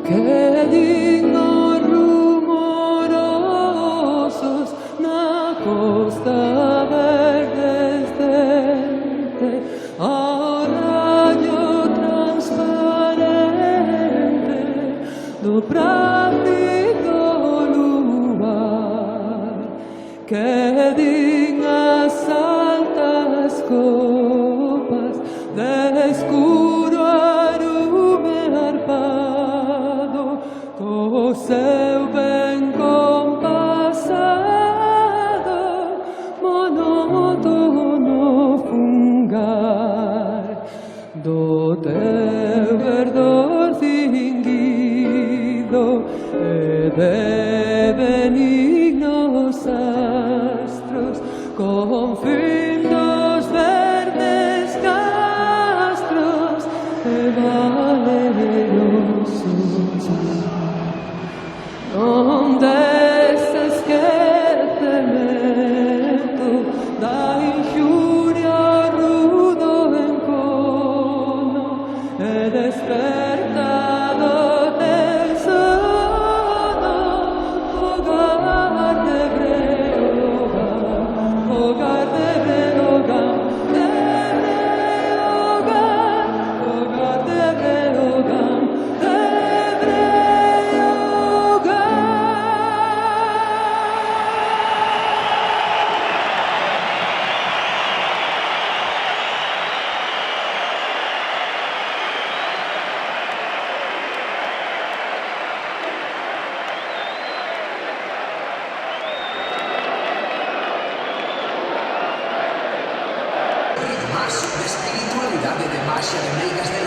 que dignos rumorosos na costa verdescente, ao rayo transparente do práctico luar, que dignas altas copas de escuro arume arpado, co seu ben compasado, monótono fungar do teu verdor cinguido e de benignos astros, con findos verdes castros e valerosos. Non deste esquecemento da injuria rudo encono e despertado del sono, hogar de Breogán, hogar de Breogán, de Breogán, hogar de Breogán, de Breogán. Más de espiritualidade, de maxia, de meigas, de